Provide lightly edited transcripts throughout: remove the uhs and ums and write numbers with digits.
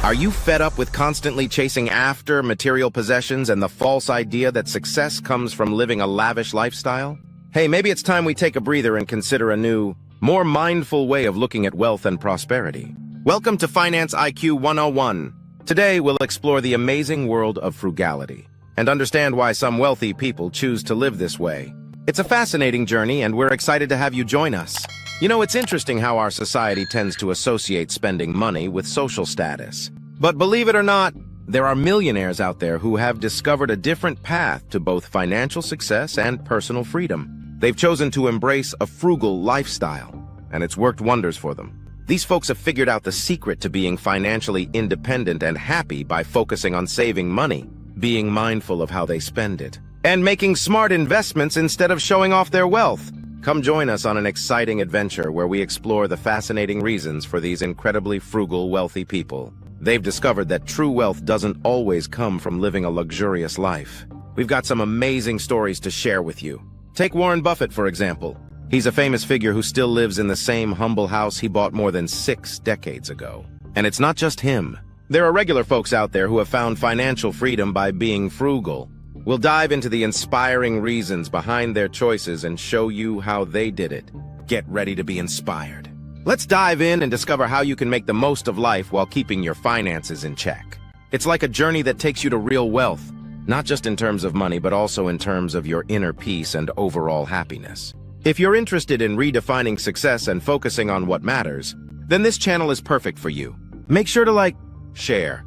Are you fed up with constantly chasing after material possessions and the false idea that success comes from living a lavish lifestyle? Hey, maybe it's time we take a breather and consider a new, more mindful way of looking at wealth and prosperity. Welcome to Finance IQ 101. Today, we'll explore the amazing world of frugality and understand why some wealthy people choose to live this way. It's a fascinating journey, and we're excited to have you join us. You know, it's interesting how our society tends to associate spending money with social status. But believe it or not, there are millionaires out there who have discovered a different path to both financial success and personal freedom. They've chosen to embrace a frugal lifestyle, and it's worked wonders for them. These folks have figured out the secret to being financially independent and happy by focusing on saving money, being mindful of how they spend it, and making smart investments instead of showing off their wealth. Come join us on an exciting adventure where we explore the fascinating reasons for these incredibly frugal, wealthy people. They've discovered that true wealth doesn't always come from living a luxurious life. We've got some amazing stories to share with you. Take Warren Buffett, for example. He's a famous figure who still lives in the same humble house he bought more than 6 decades ago. And it's not just him. There are regular folks out there who have found financial freedom by being frugal. We'll dive into the inspiring reasons behind their choices and show you how they did it. Get ready to be inspired. Let's dive in and discover how you can make the most of life while keeping your finances in check. It's like a journey that takes you to real wealth, not just in terms of money, but also in terms of your inner peace and overall happiness. If you're interested in redefining success and focusing on what matters, then this channel is perfect for you. Make sure to like, share,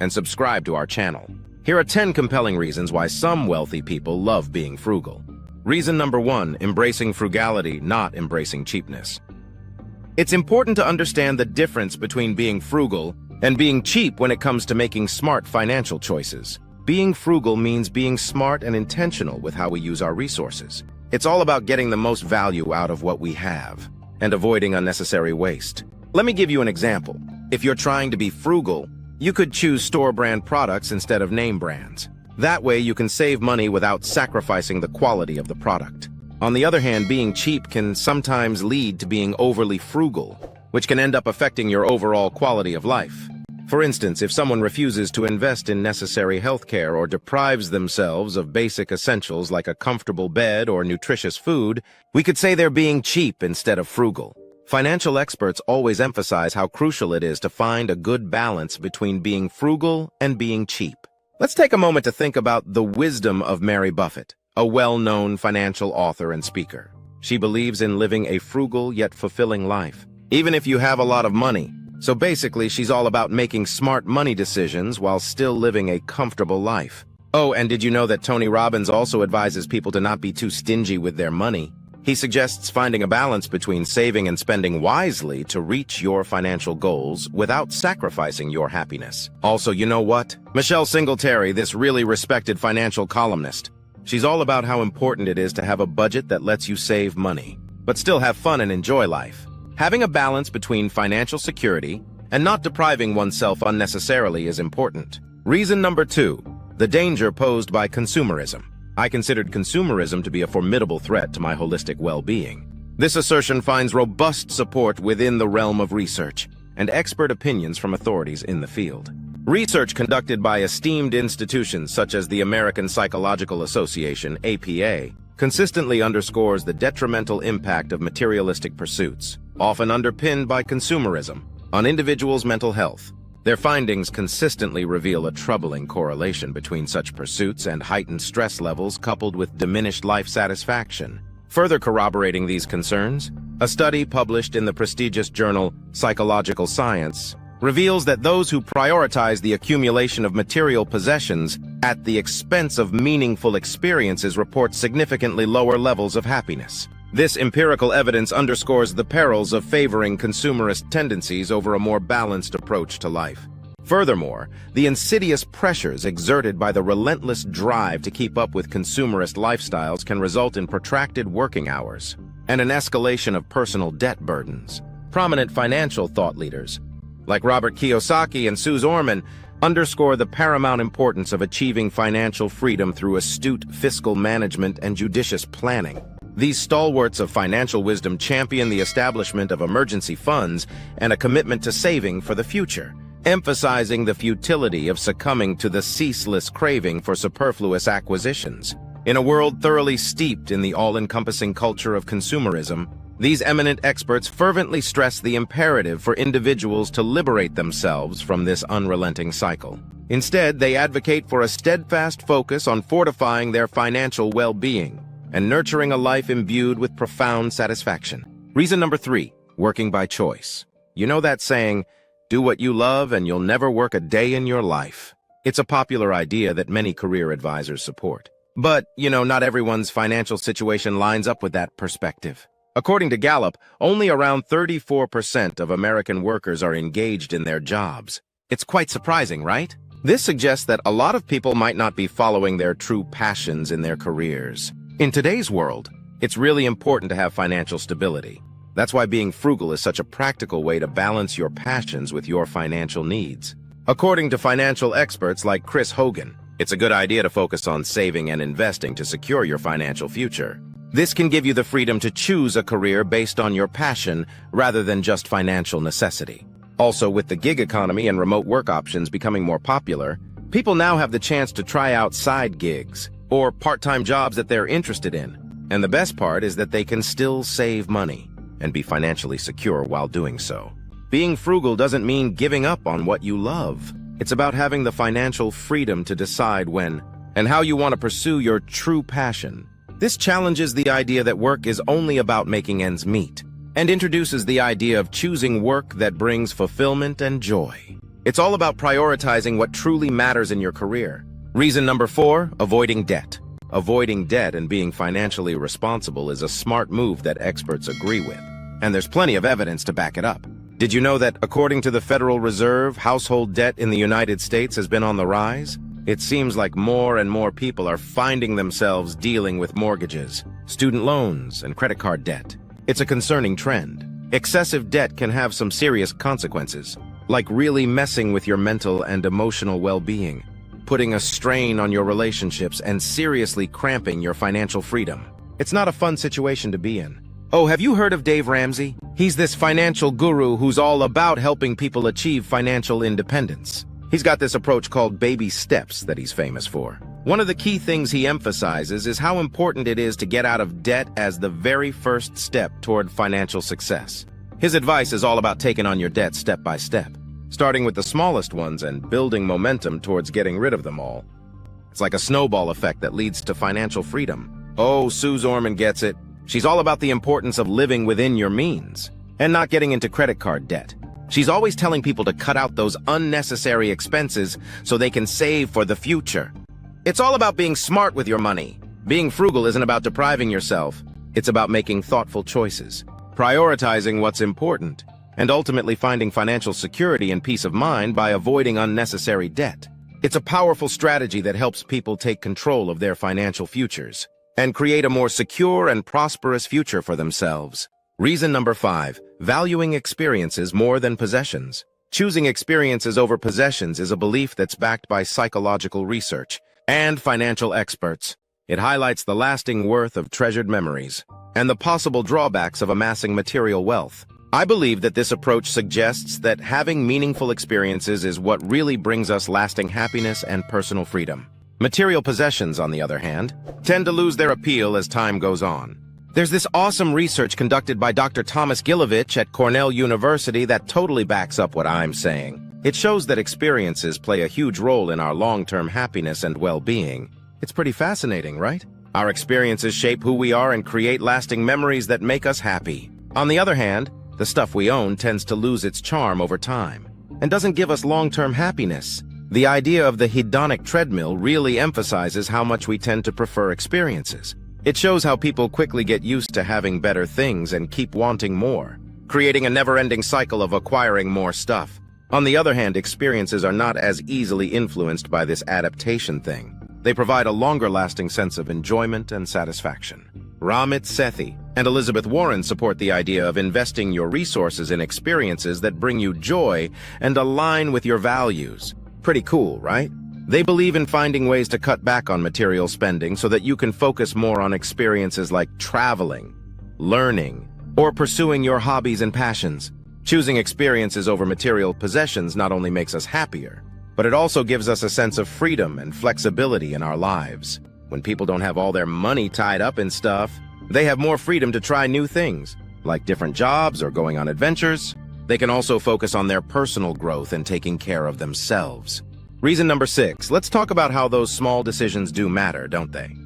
and subscribe to our channel. Here are 10 compelling reasons why some wealthy people love being frugal. Reason number 1, embracing frugality, not embracing cheapness. It's important to understand the difference between being frugal and being cheap when it comes to making smart financial choices. Being frugal means being smart and intentional with how we use our resources. It's all about getting the most value out of what we have and avoiding unnecessary waste. Let me give you an example. If you're trying to be frugal, you could choose store-brand products instead of name brands. That way you can save money without sacrificing the quality of the product. On the other hand, being cheap can sometimes lead to being overly frugal, which can end up affecting your overall quality of life. For instance, if someone refuses to invest in necessary healthcare or deprives themselves of basic essentials like a comfortable bed or nutritious food, we could say they're being cheap instead of frugal. Financial experts always emphasize how crucial it is to find a good balance between being frugal and being cheap. Let's take a moment to think about the wisdom of Mary Buffett, a well-known financial author and speaker. She believes in living a frugal yet fulfilling life, even if you have a lot of money. So basically, she's all about making smart money decisions while still living a comfortable life. Oh, and did you know that Tony Robbins also advises people to not be too stingy with their money? He suggests finding a balance between saving and spending wisely to reach your financial goals without sacrificing your happiness. Also, you know what? Michelle Singletary, this really respected financial columnist, she's all about how important it is to have a budget that lets you save money, but still have fun and enjoy life. Having a balance between financial security and not depriving oneself unnecessarily is important. Reason number 2, the danger posed by consumerism. I considered consumerism to be a formidable threat to my holistic well-being. This assertion finds robust support within the realm of research and expert opinions from authorities in the field. Research conducted by esteemed institutions such as the American Psychological Association, APA, consistently underscores the detrimental impact of materialistic pursuits, often underpinned by consumerism, on individuals' mental health. Their findings consistently reveal a troubling correlation between such pursuits and heightened stress levels coupled with diminished life satisfaction. Further corroborating these concerns, a study published in the prestigious journal Psychological Science reveals that those who prioritize the accumulation of material possessions at the expense of meaningful experiences report significantly lower levels of happiness. This empirical evidence underscores the perils of favoring consumerist tendencies over a more balanced approach to life. Furthermore, the insidious pressures exerted by the relentless drive to keep up with consumerist lifestyles can result in protracted working hours and an escalation of personal debt burdens. Prominent financial thought leaders, like Robert Kiyosaki and Suze Orman, underscore the paramount importance of achieving financial freedom through astute fiscal management and judicious planning. These stalwarts of financial wisdom champion the establishment of emergency funds and a commitment to saving for the future. emphasizing the futility of succumbing to the ceaseless craving for superfluous acquisitions. In a world thoroughly steeped in the all-encompassing culture of consumerism, these eminent experts fervently stress the imperative for individuals to liberate themselves from this unrelenting cycle. Instead, they advocate for a steadfast focus on fortifying their financial well-being and nurturing a life imbued with profound satisfaction. Reason number 3, working by choice. You know that saying, do what you love and you'll never work a day in your life. It's a popular idea that many career advisors support. But, not everyone's financial situation lines up with that perspective. According to Gallup, only around 34% of American workers are engaged in their jobs. It's quite surprising, right? This suggests that a lot of people might not be following their true passions in their careers. In today's world, it's really important to have financial stability. That's why being frugal is such a practical way to balance your passions with your financial needs. According to financial experts like Chris Hogan, it's a good idea to focus on saving and investing to secure your financial future. This can give you the freedom to choose a career based on your passion rather than just financial necessity. Also, with the gig economy and remote work options becoming more popular, people now have the chance to try out side gigs or part-time jobs that they're interested in. And the best part is that they can still save money and be financially secure while doing so. Being frugal doesn't mean giving up on what you love. It's about having the financial freedom to decide when and how you want to pursue your true passion. This challenges the idea that work is only about making ends meet, and introduces the idea of choosing work that brings fulfillment and joy. It's all about prioritizing what truly matters in your career. Reason number 4, avoiding debt. Avoiding debt and being financially responsible is a smart move that experts agree with, and there's plenty of evidence to back it up. Did you know that, according to the Federal Reserve, household debt in the United States has been on the rise? It seems like more and more people are finding themselves dealing with mortgages, student loans, and credit card debt. It's a concerning trend. Excessive debt can have some serious consequences, like really messing with your mental and emotional well-being, putting a strain on your relationships, and seriously cramping your financial freedom. It's not a fun situation to be in. Oh, have you heard of Dave Ramsey? He's this financial guru who's all about helping people achieve financial independence. He's got this approach called baby steps that he's famous for. One of the key things he emphasizes is how important it is to get out of debt as the very first step toward financial success. His advice is all about taking on your debt step by step, starting with the smallest ones and building momentum towards getting rid of them all. It's like a snowball effect that leads to financial freedom. Oh, Sue Orman gets it. She's all about the importance of living within your means and not getting into credit card debt. She's always telling people to cut out those unnecessary expenses so they can save for the future. It's all about being smart with your money. Being frugal isn't about depriving yourself. It's about making thoughtful choices, prioritizing what's important, and ultimately finding financial security and peace of mind by avoiding unnecessary debt. It's a powerful strategy that helps people take control of their financial futures and create a more secure and prosperous future for themselves. Reason number 5, valuing experiences more than possessions. Choosing experiences over possessions is a belief that's backed by psychological research and financial experts. It highlights the lasting worth of treasured memories and the possible drawbacks of amassing material wealth. I believe that this approach suggests that having meaningful experiences is what really brings us lasting happiness and personal freedom. Material possessions, on the other hand, tend to lose their appeal as time goes on. There's this awesome research conducted by Dr. Thomas Gilovich at Cornell University that totally backs up what I'm saying. It shows that experiences play a huge role in our long-term happiness and well-being. It's pretty fascinating, right? Our experiences shape who we are and create lasting memories that make us happy. On the other hand, the stuff we own tends to lose its charm over time and doesn't give us long-term happiness. The idea of the hedonic treadmill really emphasizes how much we tend to prefer experiences. It shows how people quickly get used to having better things and keep wanting more, creating a never-ending cycle of acquiring more stuff. On the other hand, experiences are not as easily influenced by this adaptation thing. They provide a longer-lasting sense of enjoyment and satisfaction. Ramit Sethi and Elizabeth Warren support the idea of investing your resources in experiences that bring you joy and align with your values. Pretty cool, right? They believe in finding ways to cut back on material spending so that you can focus more on experiences like traveling, learning, or pursuing your hobbies and passions. Choosing experiences over material possessions not only makes us happier, but it also gives us a sense of freedom and flexibility in our lives. When people don't have all their money tied up in stuff, they have more freedom to try new things, like different jobs or going on adventures. They can also focus on their personal growth and taking care of themselves. Reason number 6, let's talk about how those small decisions do matter, don't they?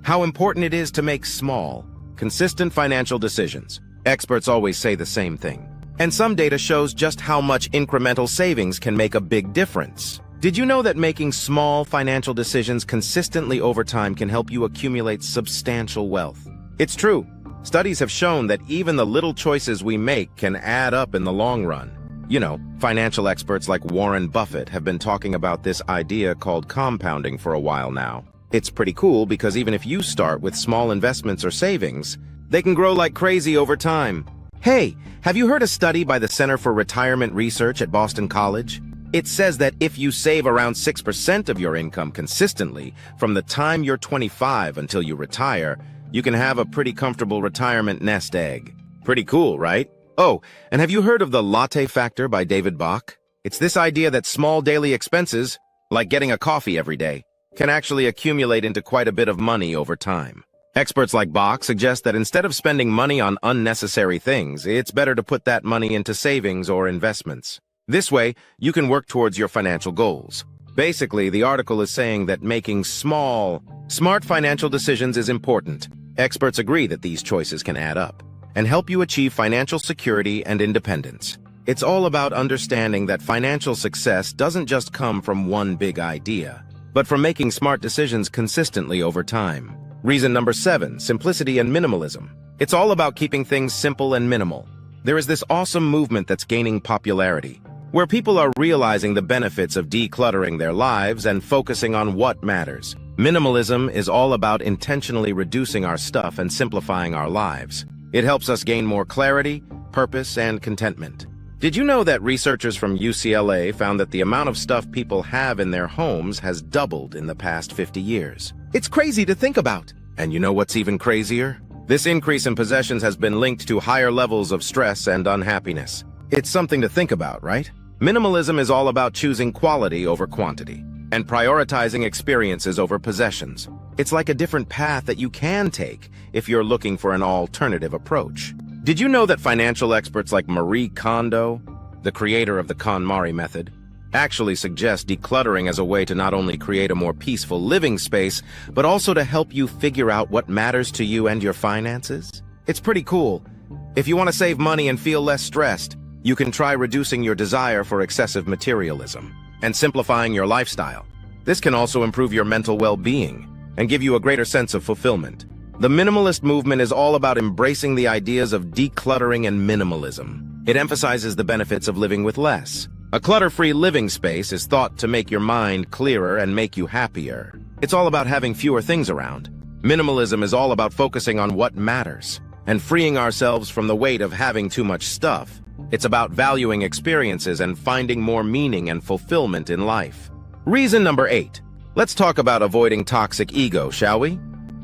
How important it is to make small, consistent financial decisions. Experts always say the same thing. And some data shows just how much incremental savings can make a big difference. Did you know that making small financial decisions consistently over time can help you accumulate substantial wealth? It's true. Studies have shown that even the little choices we make can add up in the long run. You know, financial experts like Warren Buffett have been talking about this idea called compounding for a while now. It's pretty cool because even if you start with small investments or savings, they can grow like crazy over time. Hey, have you heard a study by the Center for Retirement Research at Boston College? It says that if you save around 6% of your income consistently from the time you're 25 until you retire, you can have a pretty comfortable retirement nest egg. Pretty cool, right? Oh, and have you heard of the latte factor by David Bach? It's this idea that small daily expenses, like getting a coffee every day, can actually accumulate into quite a bit of money over time. Experts like Bach suggest that instead of spending money on unnecessary things, it's better to put that money into savings or investments. This way, you can work towards your financial goals. Basically, the article is saying that making small, smart financial decisions is important. Experts agree that these choices can add up and help you achieve financial security and independence. It's all about understanding that financial success doesn't just come from one big idea, but from making smart decisions consistently over time. Reason number 7, simplicity and minimalism. It's all about keeping things simple and minimal. There is this awesome movement that's gaining popularity, where people are realizing the benefits of decluttering their lives and focusing on what matters. Minimalism is all about intentionally reducing our stuff and simplifying our lives. It helps us gain more clarity, purpose, and contentment. Did you know that researchers from UCLA found that the amount of stuff people have in their homes has doubled in the past 50 years? It's crazy to think about. And you know what's even crazier? This increase in possessions has been linked to higher levels of stress and unhappiness. It's something to think about, right? Minimalism is all about choosing quality over quantity and prioritizing experiences over possessions. It's like a different path that you can take if you're looking for an alternative approach. Did you know that financial experts like Marie Kondo, the creator of the KonMari method, actually suggest decluttering as a way to not only create a more peaceful living space, but also to help you figure out what matters to you and your finances? It's pretty cool. If you want to save money and feel less stressed, you can try reducing your desire for excessive materialism and simplifying your lifestyle. This can also improve your mental well-being and give you a greater sense of fulfillment. The minimalist movement is all about embracing the ideas of decluttering and minimalism. It emphasizes the benefits of living with less. A clutter-free living space is thought to make your mind clearer and make you happier. It's all about having fewer things around. Minimalism is all about focusing on what matters and freeing ourselves from the weight of having too much stuff. It's about valuing experiences and finding more meaning and fulfillment in life. Reason number 8. Let's talk about avoiding toxic ego, shall we?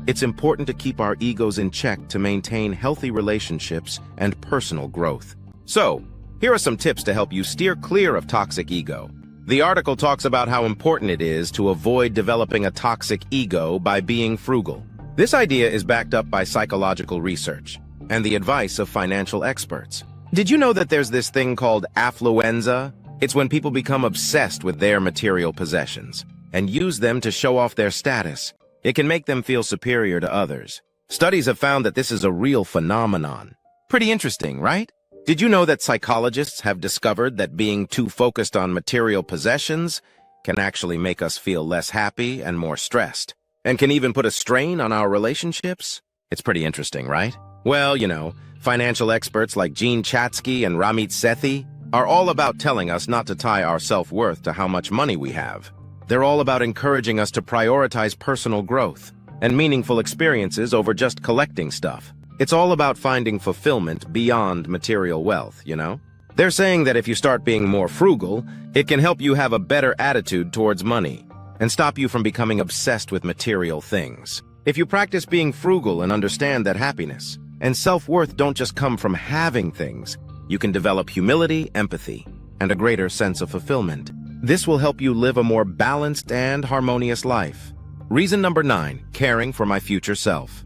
It's important to keep our egos in check to maintain healthy relationships and personal growth. So, here are some tips to help you steer clear of toxic ego. The article talks about how important it is to avoid developing a toxic ego by being frugal. This idea is backed up by psychological research and the advice of financial experts. Did you know that there's this thing called affluenza? It's when people become obsessed with their material possessions and use them to show off their status. It can make them feel superior to others. Studies have found that this is a real phenomenon. Pretty interesting, right? Did you know that psychologists have discovered that being too focused on material possessions can actually make us feel less happy and more stressed, and can even put a strain on our relationships? It's pretty interesting, right? Well, you know, financial experts like Jean Chatzky and Ramit Sethi are all about telling us not to tie our self-worth to how much money we have. They're all about encouraging us to prioritize personal growth and meaningful experiences over just collecting stuff. It's all about finding fulfillment beyond material wealth, you know? They're saying that if you start being more frugal, it can help you have a better attitude towards money and stop you from becoming obsessed with material things. If you practice being frugal and understand that happiness and self-worth don't just come from having things, you can develop humility, empathy, and a greater sense of fulfillment. This will help you live a more balanced and harmonious life. Reason number 9, caring for my future self.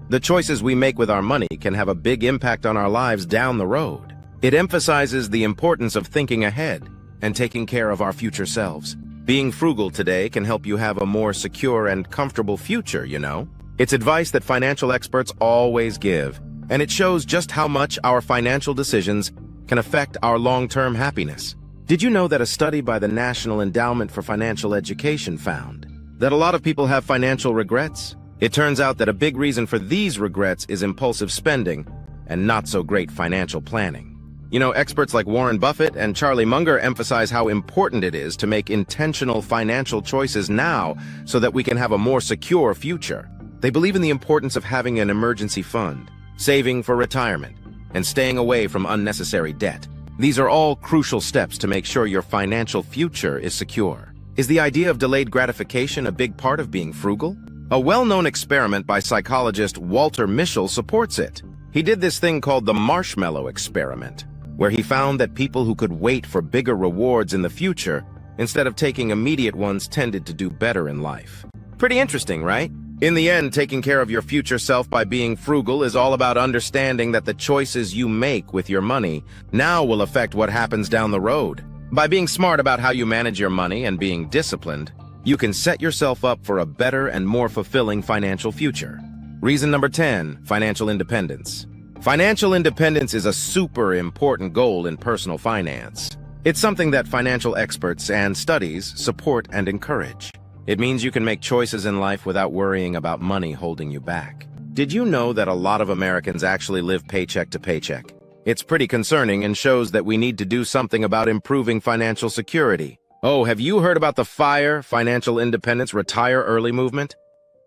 The choices we make with our money can have a big impact on our lives down the road. It emphasizes the importance of thinking ahead and taking care of our future selves. Being frugal today can help you have a more secure and comfortable future, you know? It's advice that financial experts always give, and it shows just how much our financial decisions can affect our long-term happiness. Did you know that a study by the National Endowment for Financial Education found that a lot of people have financial regrets? It turns out that a big reason for these regrets is impulsive spending and not so great financial planning. You know, experts like Warren Buffett and Charlie Munger emphasize how important it is to make intentional financial choices now so that we can have a more secure future. They believe in the importance of having an emergency fund, saving for retirement, and staying away from unnecessary debt. These are all crucial steps to make sure your financial future is secure. Is the idea of delayed gratification a big part of being frugal? A well-known experiment by psychologist Walter Mischel supports it. He did this thing called the marshmallow experiment, where he found that people who could wait for bigger rewards in the future instead of taking immediate ones tended to do better in life. Pretty interesting, right? In the end, taking care of your future self by being frugal is all about understanding that the choices you make with your money now will affect what happens down the road. By being smart about how you manage your money and being disciplined, you can set yourself up for a better and more fulfilling financial future. Reason number 10, financial independence. Financial independence is a super important goal in personal finance. It's something that financial experts and studies support and encourage. It means you can make choices in life without worrying about money holding you back. Did you know that a lot of Americans actually live paycheck to paycheck? It's pretty concerning and shows that we need to do something about improving financial security. Oh, have you heard about the FIRE, Financial Independence Retire Early movement?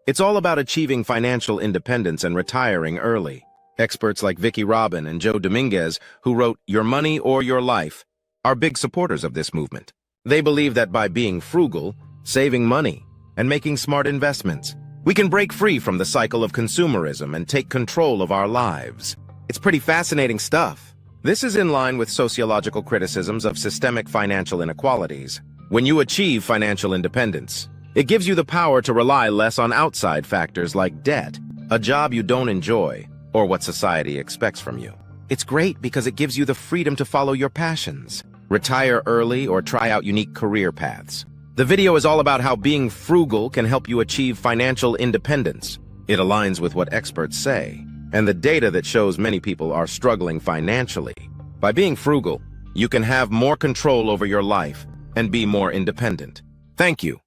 It's all about achieving financial independence and retiring early. Experts like Vicki Robin and Joe Dominguez, who wrote Your Money or Your Life, are big supporters of this movement. They believe that by being frugal, saving money, and making smart investments, we can break free from the cycle of consumerism and take control of our lives. It's pretty fascinating stuff. This is in line with sociological criticisms of systemic financial inequalities. When you achieve financial independence, it gives you the power to rely less on outside factors like debt, a job you don't enjoy, or what society expects from you. It's great because it gives you the freedom to follow your passions, retire early, or try out unique career paths. The video is all about how being frugal can help you achieve financial independence. It aligns with what experts say, and the data that shows many people are struggling financially. By being frugal, you can have more control over your life and be more independent. Thank you.